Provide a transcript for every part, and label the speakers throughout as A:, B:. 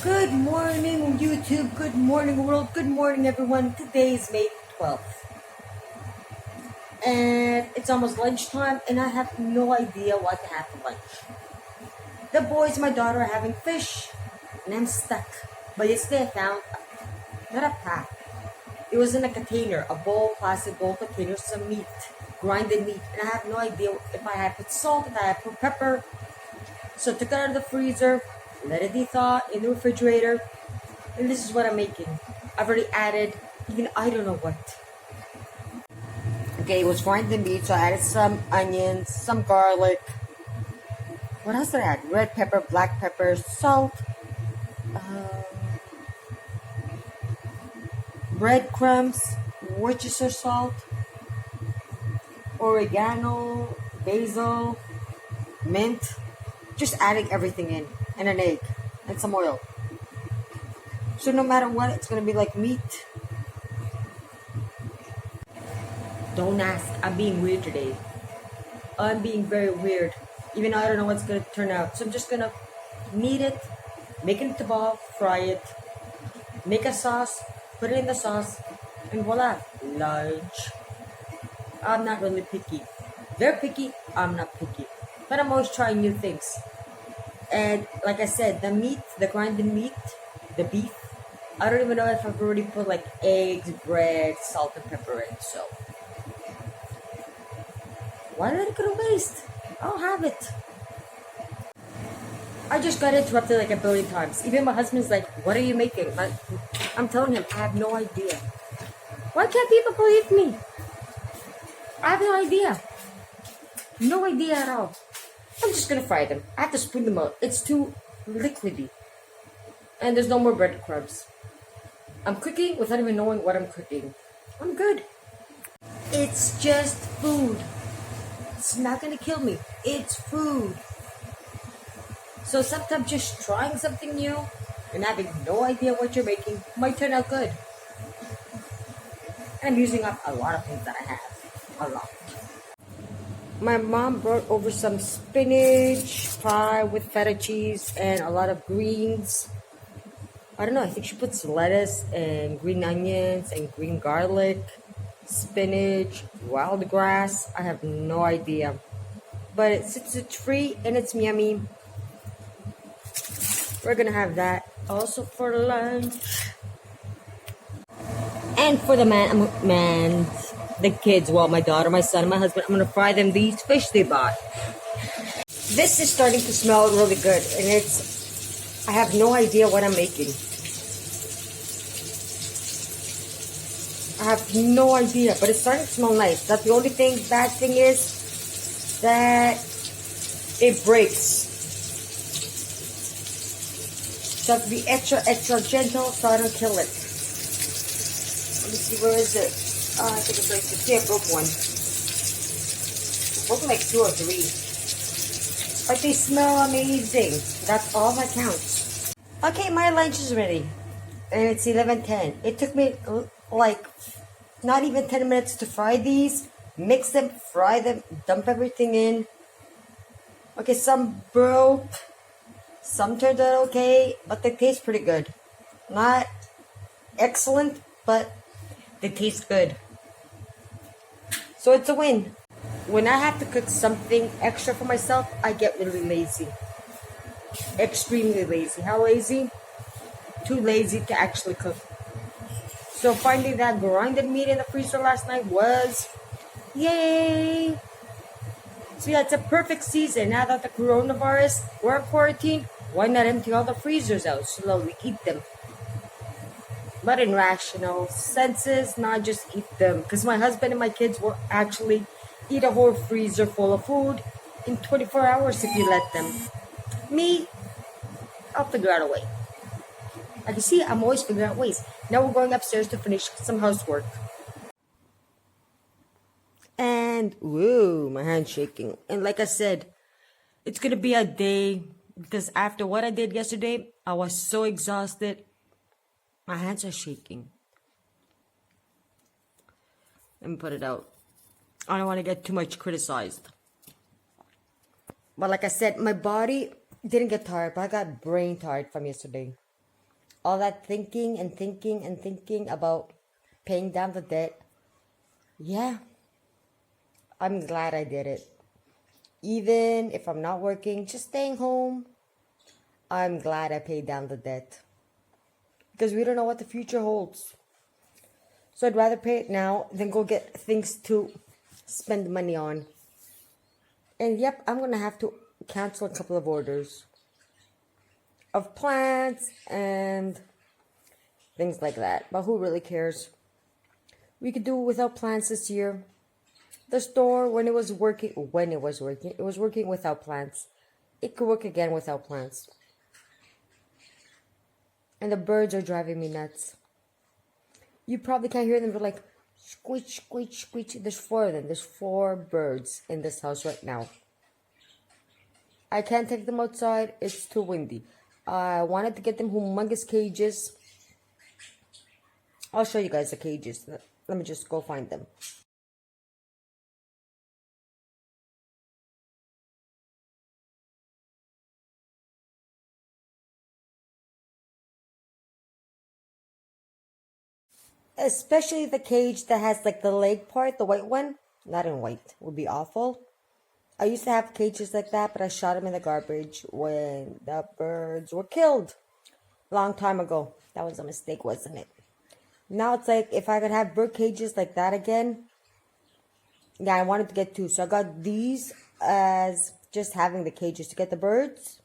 A: Good morning, YouTube. Good morning, world. Good morning, everyone. Today is May 12th. And it's almost lunchtime, and I have no idea what to have for lunch. The boys, my daughter, are having fish, and I'm stuck. But yesterday I found, not a pack. It was in a container, a plastic bowl container, some meat, grinded meat. And I have no idea if I had put salt, if I had put pepper. So I took it out of the freezer, let it thaw in the refrigerator, and this is what I'm making. I've already added, even I don't know what. Okay, it was grinded meat, so I added some onions, some garlic. What else did I add? Red pepper, black pepper, salt, breadcrumbs, Worcestershire salt, oregano, basil, mint. Just adding everything in, and an egg, and some oil. So no matter what, it's going to be like meat. Don't ask, I'm being weird today. I'm being very weird, even though I don't know what's going to turn out. So I'm just going to knead it, make it into a ball, fry it, make a sauce, put it in the sauce, and voila, lunch. I'm not really picky. They're picky, I'm not picky. But I'm always trying new things. And like I said, the meat, the grinded meat, the beef, I don't even know if I've already put like eggs, bread, salt, and pepper in. So why did it go to waste? I'll have it. I just got interrupted like a billion times. Even my husband's like, what are you making? I'm telling him, I have no idea. Why can't people believe me? I have no idea. No idea at all. I'm just gonna fry them. I have to spoon them out. It's too liquidy. And there's no more breadcrumbs. I'm cooking without even knowing what I'm cooking. I'm good. It's just food. It's not gonna kill me. It's food. So sometimes just trying something new and having no idea what you're making might turn out good. And I'm using up a lot of things that I have. A lot. My mom brought over some spinach pie with feta cheese and a lot of greens. I don't know, I think she puts lettuce and green onions and green garlic, spinach, wild grass. I have no idea. But it's free and it's yummy. We're gonna have that also for lunch. And for the the kids, well, my daughter, my son, and my husband, I'm going to fry them these fish they bought. This is starting to smell really good, and I have no idea what I'm making. I have no idea, but it's starting to smell nice. That's the only bad thing is that it breaks. So I have to be extra, extra gentle so I don't kill it. Let me see, where is it? I think it's like, see, I broke one. I broke like 2 or 3. But they smell amazing. That's all that counts. Okay, my lunch is ready. And it's 11:10. It took me like not even 10 minutes to fry these. Mix them, fry them, dump everything in. Okay, some broke. Some turned out okay, but they taste pretty good. Not excellent, but they taste good. So it's a win. When I have to cook something extra for myself, I get really lazy. Extremely lazy. How lazy? Too lazy to actually cook. So finding that grinded meat in the freezer last night was yay! So yeah, it's a perfect season. Now that the coronavirus, we're in quarantine, why not empty all the freezers out slowly, eat them? But in rational senses, not just eat them. Because my husband and my kids will actually eat a whole freezer full of food in 24 hours if you let them. Me, I'll figure out a way. Like you see, I'm always figuring out ways. Now we're going upstairs to finish some housework. And, woo, my hand's shaking. And like I said, it's going to be a day. Because after what I did yesterday, I was so exhausted. My hands are shaking. Let me put it out. I don't want to get too much criticized. But like I said, my body didn't get tired, but I got brain tired from yesterday. all that thinking and thinking and thinking about paying down the debt, yeah, I'm glad I did it. Even if I'm not working, just staying home, I'm glad I paid down the debt. Because we don't know what the future holds. So I'd rather pay it now than go get things to spend money on. And yep, I'm going to have to cancel a couple of orders of plants and things like that. But who really cares? We could do it without plants this year. The store, when it was working it was working without plants. It could work again without plants. And the birds are driving me nuts. You probably can't hear them. They're like, squeak, squeak, squeak. There's 4 of them. There's 4 birds in this house right now. I can't take them outside. It's too windy. I wanted to get them humongous cages. I'll show you guys the cages. Let me just go find them. Especially the cage that has like the leg part, the white one. Not in white. Would be awful. I used to have cages like that, but I shot them in the garbage when the birds were killed. Long time ago. That was a mistake, wasn't it? Now it's like, if I could have bird cages like that again. Yeah, I wanted to get 2. So I got these as just having the cages to get the birds.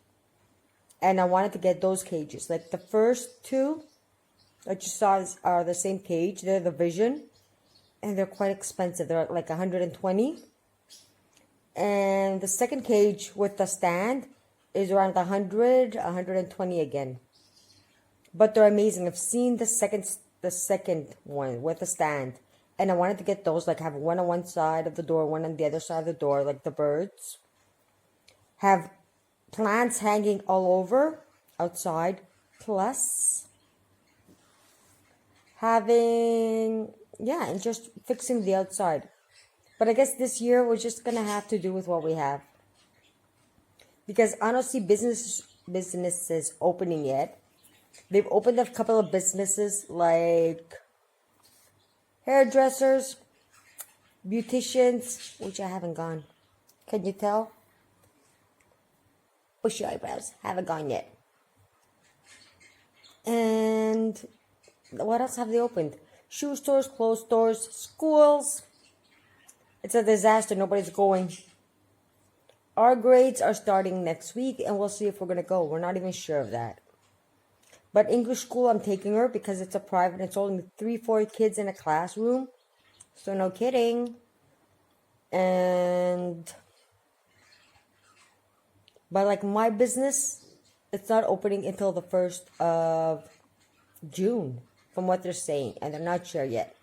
A: And I wanted to get those cages. Like the first 2 that you saw are the same cage. They're the Vision. And they're quite expensive. They're like 120. And the second cage with the stand is around 100, 120 again. But they're amazing. I've seen the second one with the stand. And I wanted to get those, like have one on one side of the door, one on the other side of the door, like the birds. Have plants hanging all over outside. Plus having, yeah, and just fixing the outside. But I guess this year we're just going to have to do with what we have. Because I don't see businesses opening yet. They've opened a couple of businesses like hairdressers, beauticians, which I haven't gone. Can you tell? Bushy eyebrows. Haven't gone yet. And what else have they opened? Shoe stores, clothes stores, schools. It's a disaster. Nobody's going. Our grades are starting next week, and we'll see if we're going to go. We're not even sure of that. But English school, I'm taking her because it's a private. It's only 3-4 kids in a classroom. So no kidding. But like my business, it's not opening until the 1st of June, from what they're saying. And they're not sure yet.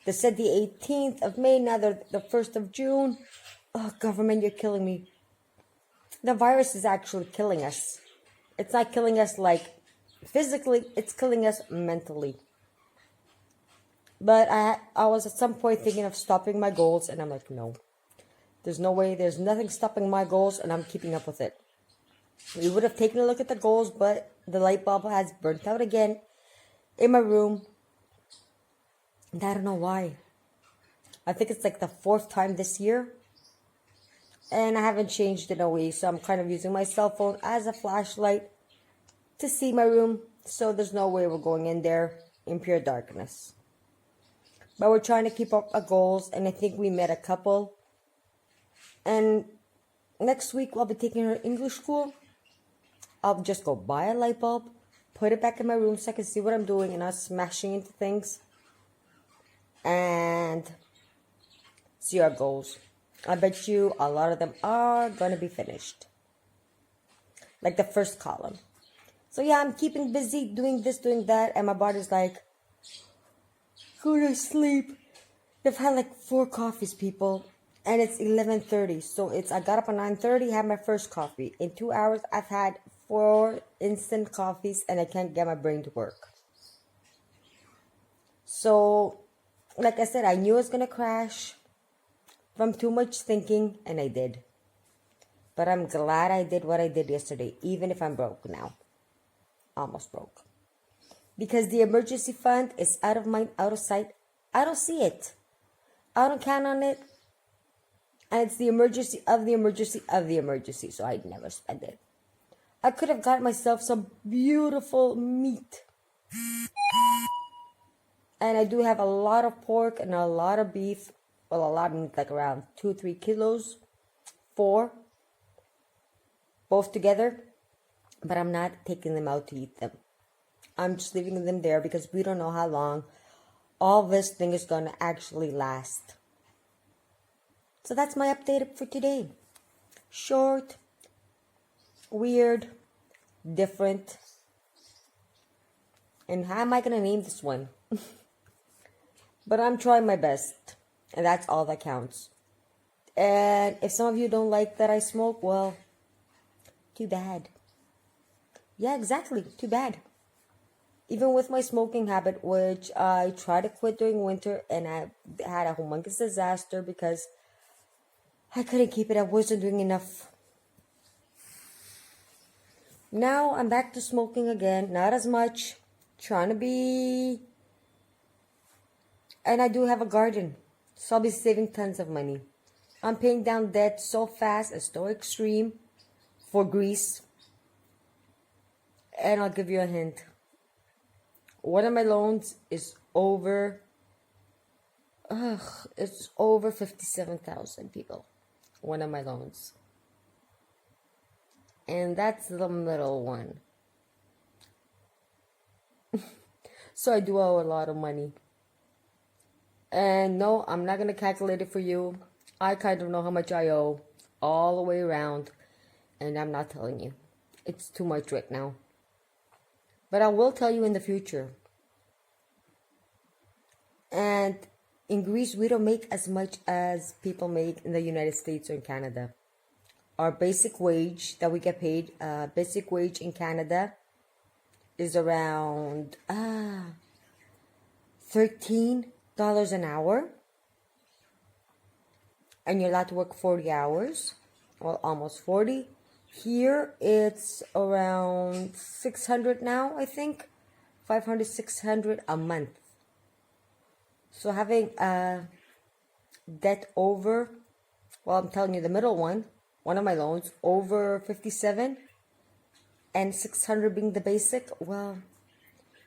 A: They said the 18th of May, now they're the 1st of June. Oh, government, you're killing me. The virus is actually killing us. It's not killing us like physically, it's killing us mentally. But I was at some point thinking of stopping my goals, and I'm like, no. There's no way, there's nothing stopping my goals, and I'm keeping up with it. We would have taken a look at the goals, but the light bulb has burnt out again in my room. And I don't know why. I think it's like the 4th time this year. And I haven't changed it away. So I'm kind of using my cell phone as a flashlight to see my room. So there's no way we're going in there in pure darkness. But we're trying to keep up our goals. And I think we met a couple. And next week I'll be taking her to English school. I'll just go buy a light bulb. Put it back in my room so I can see what I'm doing. And not smashing into things. And see our goals. I bet you a lot of them are going to be finished. Like the first column. So yeah, I'm keeping busy doing this, doing that. And my body's like, go to sleep. I've had like 4 coffees, people. And it's 11:30. So I got up at 9:30, had my first coffee. In 2 hours, I've had 4 instant coffees. And I can't get my brain to work. So like I said, I knew it was going to crash from too much thinking, and I did. But I'm glad I did what I did yesterday, even if I'm broke now. Almost broke. because the emergency fund is out of mind, out of sight. I don't see it. I don't count on it. And it's the emergency of the emergency of the emergency, so I never spend it. I could have got myself some beautiful meat. And I do have a lot of pork and a lot of beef. Well, a lot of meat, like around 2-3 kilos. 4. Both together. But I'm not taking them out to eat them. I'm just leaving them there because we don't know how long all this thing is going to actually last. So that's my update for today. Short, weird, different. And how am I going to name this one? But I'm trying my best. And that's all that counts. And if some of you don't like that I smoke, well, too bad. Yeah, exactly. Too bad. Even with my smoking habit, which I tried to quit during winter, and I had a humongous disaster because I couldn't keep it. I wasn't doing enough. Now I'm back to smoking again. Not as much. Trying to be... And I do have a garden. So I'll be saving tons of money. I'm paying down debt so fast and so extreme for Greece. And I'll give you a hint. One of my loans is over... it's over 57,000 people. One of my loans. And that's the middle one. So I do owe a lot of money. And no, I'm not going to calculate it for you. I kind of know how much I owe all the way around. And I'm not telling you. It's too much right now. But I will tell you in the future. And in Greece, we don't make as much as people make in the United States or in Canada. Our basic wage that we get paid, basic wage in Canada is around $13 an hour. And you're allowed to work 40 hours. Well, almost 40. Here, it's around 600 now, I think. 500, 600 a month. So having debt over, well, I'm telling you, the middle one of my loans, over 57, and 600 being the basic, well,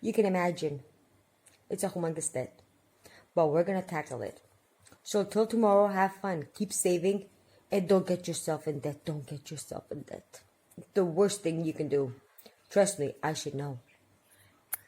A: you can imagine. It's a humongous debt. But we're going to tackle it. So till tomorrow, have fun. Keep saving. And don't get yourself in debt. Don't get yourself in debt. It's the worst thing you can do. Trust me, I should know.